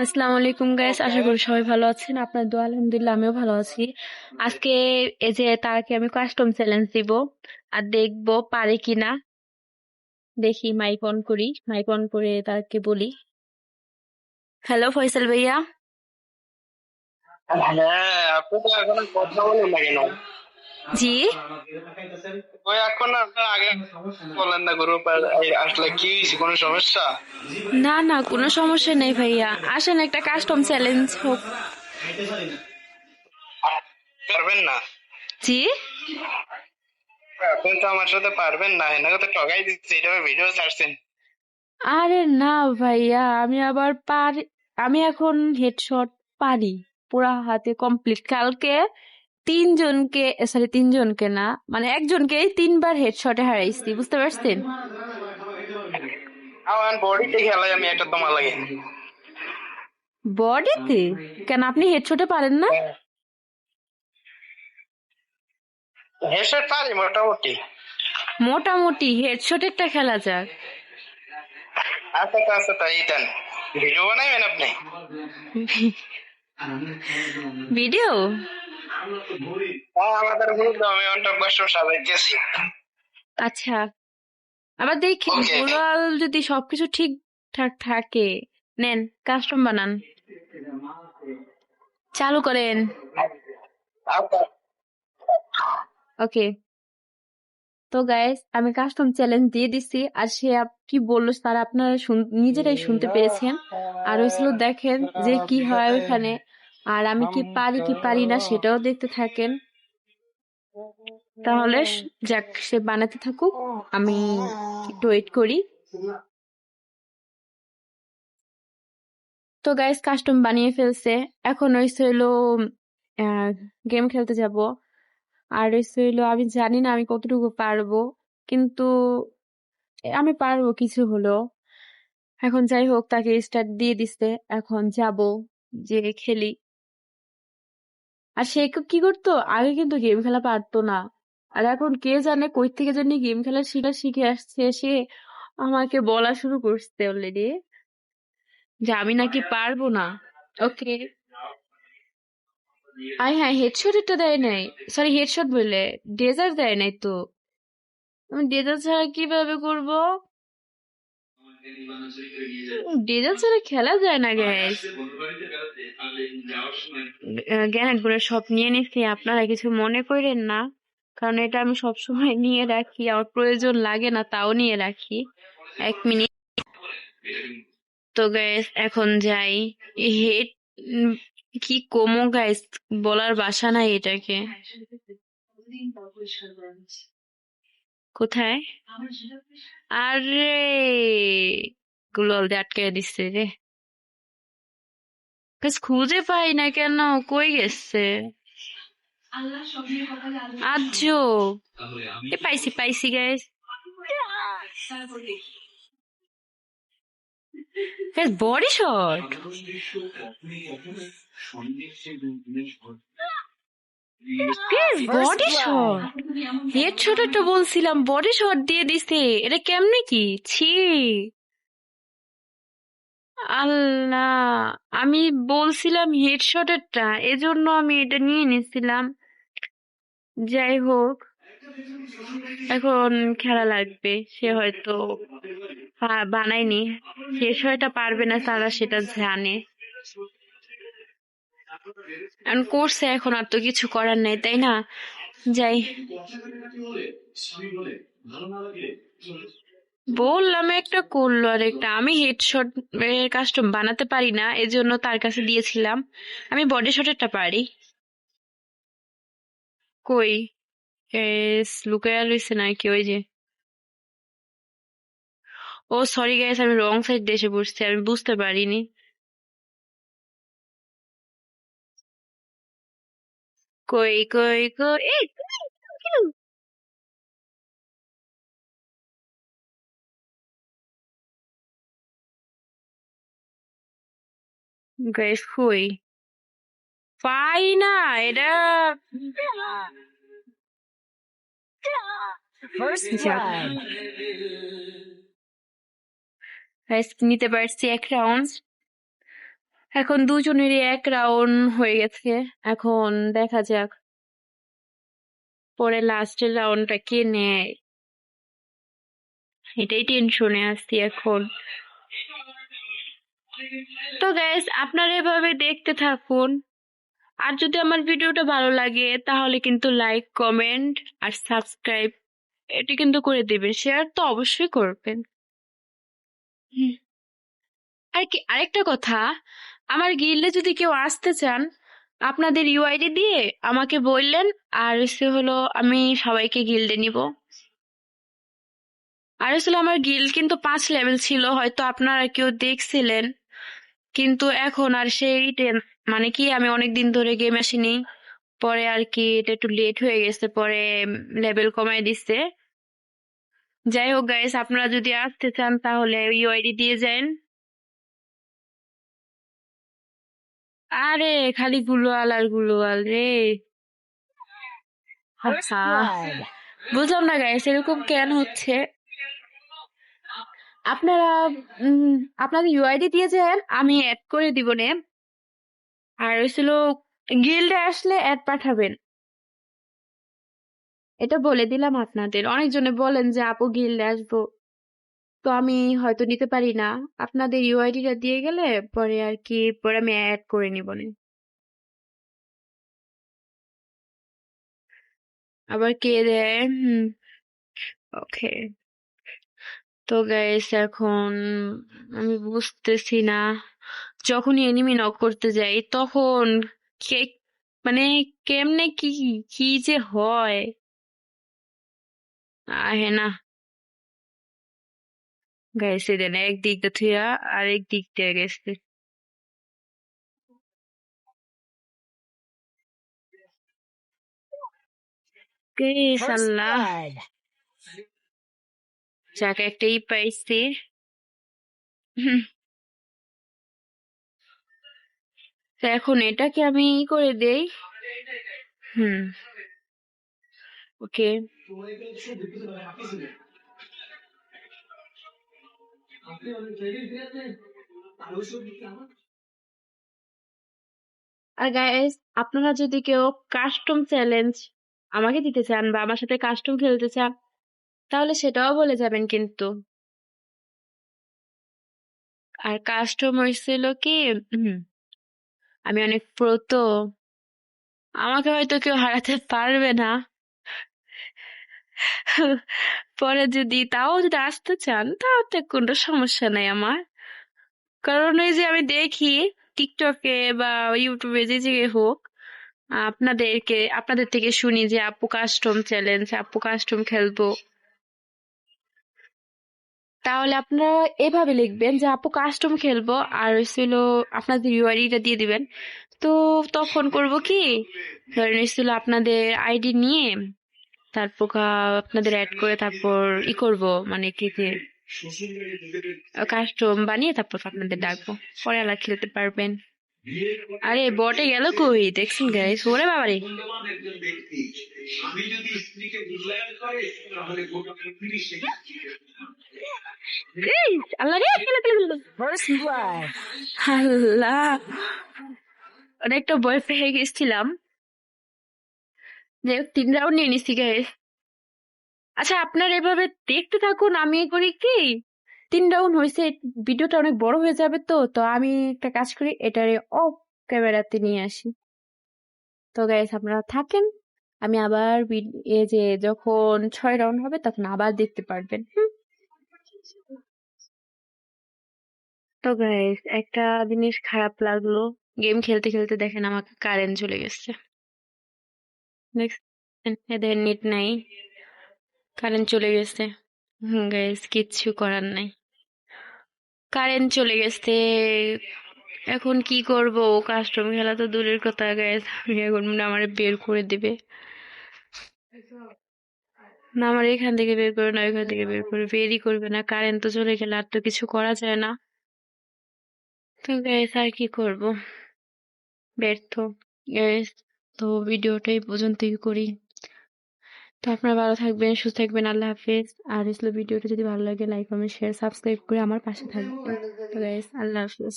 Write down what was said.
আসসালামু আলাইকুম গাইস, আশা করি সবাই ভালো আছেন। আপনার দোয়া আলহামদুলিল্লাহ আমিও ভালো আছি। আজকে এই যে তারকে আমি কাস্টম চ্যালেঞ্জ দিব আর দেখবো পারে কিনা। দেখি মাইক অন করি, মাইক অন করে তারকে বলি, হ্যালো ফয়সাল ভাইয়া। হ্যাঁ, আপনি তো এখন কথা বলেন না কেন? জি। ওই এখন আপনার আগে বলেন না গ্রুপ আসলে কি হয়েছে, কোনো সমস্যা? না না, কোনো সমস্যা নেই ভাইয়া, আসেন একটা কাস্টম চ্যালেঞ্জ হোক। পারবেন না? জি। আপনি তো আমার সাথে পারবেন না, এনাকে তো ঠকাই দিচ্ছে, এটা ভিডিও ছাড়ছেন। আরে না ভাইয়া, আমি আবার পারি। আমি এখন হেডশট পারি, পুরা হাতে কমপ্লিট। কালকে তিনজনকে, সরি তিনজনকে না, মানে একজনকে তিনবার হেডশটে হারাইছি, বুঝতে পারছেন? আমার বডিতে খেলাই আমি একটা তোমার লাগে। বডিতে? কেন আপনি হেডশটে পারেন না? হেডশট পারি মোটামুটি। মোটামুটি হেডশটেরটা খেলা যাক। আচ্ছা আচ্ছা, তাই দেন। ভিডিও বানাইবেন আপনি? ভিডিও? হ্যাঁ, আমাদের গ্রুপ আমি অনটা বসে সাজাইতেছি। আচ্ছা, আবার দেখি ওকে। ওভারঅল যদি সবকিছু ঠিকঠাক থাকে। নেন, কাস্টম বানান, চালু করেন। আচ্ছা। ওকে। তো গাইস, আমি কাস্টম চ্যালেঞ্জ দিয়ে দিছি, আর সে কি বললো তারা আপনারা নিজেরাই শুনতে পেরেছেন। আর হয়েছিল দেখেন যে কি হয় ওইখানে, আর আমি কি পারি কি পারি না সেটাও দেখতে থাকেন। তাহলে যাক, সে বানাতে থাকুক, আমি একটু ওয়েট করি। তো গাইস, কাস্টম বানিয়ে ফেলছে। এখন হইছে হইলো গেম খেলতে যাব। আর হইছে হইলো আমি জানি না আমি কতটুকু পারবো, কিন্তু আমি পারবো কিছু হলেও। এখন যাই হোক, তাকে স্টার্ট দিয়ে দিছে, এখন যাব যে খেলি। আর সে কি করতো আগে, কিন্তু গেম খেলা পারতো না, আর এখন কে জানে কই থেকে জানি গেম খেলা শিখে আসছে সে। আমাকে বলা শুরু করছে অলরেডি যে আমি নাকি পারবো না। ওকে। আয় হ্যাঁ, হেডশট এটা দেয় নাই, সরি হেডশট বলে ডেজার্ট দেয় নাই তো। আমি ডেজার্ট ছাড়া কিভাবে করবো? ডেজার্ট ছাড়া খেলা যায় না গ্যাস। গ্যানেট গুলো সব নিয়ে নিচ্ছি, আপনারা কিছু মনে করেন না, কারণ এটা আমি সব সময় নিয়ে রাখি, আমার প্রয়োজন লাগে না তাও নিয়ে রাখি। 1 মিনিট। তো গ্যাস এখন যাই। হেড কি কমো গাইস, বলার ভাষা নাই এটাকে। কোথায়? আরে গুলাল দিয়ে আটকে দিচ্ছে রে। গাইস খুঁজে পাই না কেন, কই গেছে? আজব। পাইছি পাইছি guys. Guys body shot. Guys body shot. Head shot তো বলছিলাম, বডি শট দিয়ে দিছে, এটা কেমনে কি? ছি। আল্লাহ, আমি বলছিলাম হেডশটেরটা, এজন্য আমি এটা নিয়ে নিছিলাম। যাই হোক, এখন খেলা লাগবে। সে হয়তো বানায়নি, শেষ হয়টা পারবে না, তারা সেটা জানে। এখন করছে, এখন আর তো কিছু করার নেই, তাই না? যাই। বললাম একটা করলো আর একটা। আমি হেডশট কাস্টম বানাতে পারি না, এজন্য তার কাছে দিয়েছিলাম। আমি বডি শটেরটা পারি। কই? লুকায়া রয়েছে নাকি? ওই যে। ও সরি গাইস, আমি রং সাইড দিয়ে এসে বসছি, আমি বুঝতে পারিনি। কই কই কই, এই গাইস কই? পাই না এটা। গাইস নিতে পারছি এক রাউন্ড। এখন দুজনেরই এক রাউন্ড হয়ে গেছে। এখন দেখা যাক পরে লাস্টের রাউন্ডটা কে নেয়, এটাই টেনশনে আছি এখন। তো গাইস, আপনারা এভাবে দেখতে থাকুন। আর যদি আমার ভিডিওটা ভালো লাগে তাহলে কিন্তু লাইক, কমেন্ট আর সাবস্ক্রাইব এটা কিন্তু করে দিবেন। শেয়ার তো অবশ্যই করবেন। হুম। আর কি আরেকটা কথা, আমার গিল্ডে যদি কেউ আসতে চান আপনাদের ইউআইডি দিয়ে আমাকে বললেন, আর হচ্ছে হলো আমি সবাইকে গিল্ডে নিব। আর আসলে আমার গিল্ড কিন্তু 5 লেভেল ছিল, হয়তো আপনারা কেউ দেখছিলেন, কিন্তু এখন আর সেই মানে কি আমি অনেক দিন ধরে গেম আসিনি, পরে আর কি এটা একটু লেট হয়ে গেছে, পরে লেভেল কমায় দিচ্ছে। যাই হোক গাইস, আপনারা যদি আসতে চান তাহলে ইউআইডি দিয়ে যান। আরে খালি গুলোয়াল আর গুলোয়াল রে। আচ্ছা, বুঝলাম না গাইস এরকম কেন হচ্ছে। আপনারা আপনাদের ইউআইডি দিয়ে যান, আমি অ্যাড করে দিব নে। আর হয়েছিল গিল্ডে আসলে অ্যাড পাঠাবেন, এটা বলে দিলাম আপনাদের। অনেকজনে বলেন যে আপু গিল্ডে আসবো, তো আমি হয়তো নিতে পারি না। আপনাদের ইউআইডিটা দিয়ে গেলে পরে আর কি পরে আমি অ্যাড করে নিব নে। আবার কে দেয়? ওকে। তো গাইস এখন আমি বুঝতেছি না, যখনই এনিমি নক করতে যাই তখন কে মানে কেমনে কি কি যে হয় আহে না গাইস। দেন একদিক দিয়ে থুয়া আরেক দিক দিয়ে গেছে। গাইস আল্লাহ, যাকে একটাই পাইছি। হুম, তো এখন এটাকে আমি করে দেই। হুম, ওকে। আর গাইস, আপনারা যদি কেউ কাস্টম চ্যালেঞ্জ আমাকে দিতে চান বা আমার সাথে কাস্টম খেলতে চান তাহলে সেটাও বলে যাবেন কিন্তু। আর কাস্টম হয়েছিল কি, আমি অনেক প্রো, তো আমাকে হয়তো কেউ হারাতে পারবে না। পরে যদি তাও যদি আসতে চান তাও তো কোনো সমস্যা নাই আমার, কারণ ওই যে আমি দেখি টিকটকে বা ইউটিউবে যে জায়গায় হোক, আপনাদের থেকে শুনি যে আপু কাস্টম চ্যালেঞ্জ, আপু কাস্টম খেলবো। তাহলে আপনারা এভাবে লিখবেন যে আপু কাস্টম খেলবো, আর ছিল আপনাদের ইউআইডিটা দিয়ে দিবেন। তো তখন করব কি, ধরেন ছিল আপনাদের আইডি নিয়ে তারপর আপনাদের অ্যাড করে তারপর করব, মানে কি যে কাস্টম বানিয়ে তারপর আপনাদের ডাকবো, পরে আলা খেলতে পারবেন। আরে বটে গেল কই, দেখছেন গাইস? ওরে বাবারে, ইস, আল্লাহ রে, আল্লাহ, অনেকটা ভয় পেয়ে গেছিলাম। যে 3 রাউন্ড নিয়ে নিছি গাইস। আচ্ছা, আপনারা এভাবে দেখতে থাকুন, আমি করি কি 3 রাউন্ড হয়েছে, ভিডিওটা অনেক বড় হয়ে যাবে, তো তো আমি একটা কাজ করি, এটারে অফ ক্যামেরাতে নিয়ে আসি। তো গাইস আপনারা থাকেন, আমি আবার এই যে যখন 6 রাউন্ড হবে তখন আবার দেখতে পারবেন। তো গাইস একটা জিনিস খারাপ লাগলো, গেম খেলতে খেলতে দেখেন আমাকে কারেন্ট চলে গেছে। নেক্সট, এদের নেট নাই, কারেন্ট চলে গেছে। গাইস কিচ্ছু করার নাই, কারেন্ট চলে গেছে। এখন কি করব, কাস্টম খেলা তো দূরের কথা গাইস, আমি এখন মনে হয় আমারে বের করে দিবে। না আমার এখান থেকে বের করে, না ওইখান থেকে বের করে, বেরই করবে না, কারেন্ট তো চলে গেলে আর তো কিছু করা যায় না। তো গাইস আর কি করব, ব্যর্থ গাইস। তো ভিডিওটা এই পর্যন্তই করি। তো আপনারা ভালো থাকবেন, সুস্থ থাকবেন, আল্লাহ হাফেজ। আর আসলে ভিডিওটা যদি ভালো লাগে লাইক কমেন্ট শেয়ার সাবস্ক্রাইব করে আমার পাশে থাকবেন। তো গাইস আল্লাহ হাফেজ।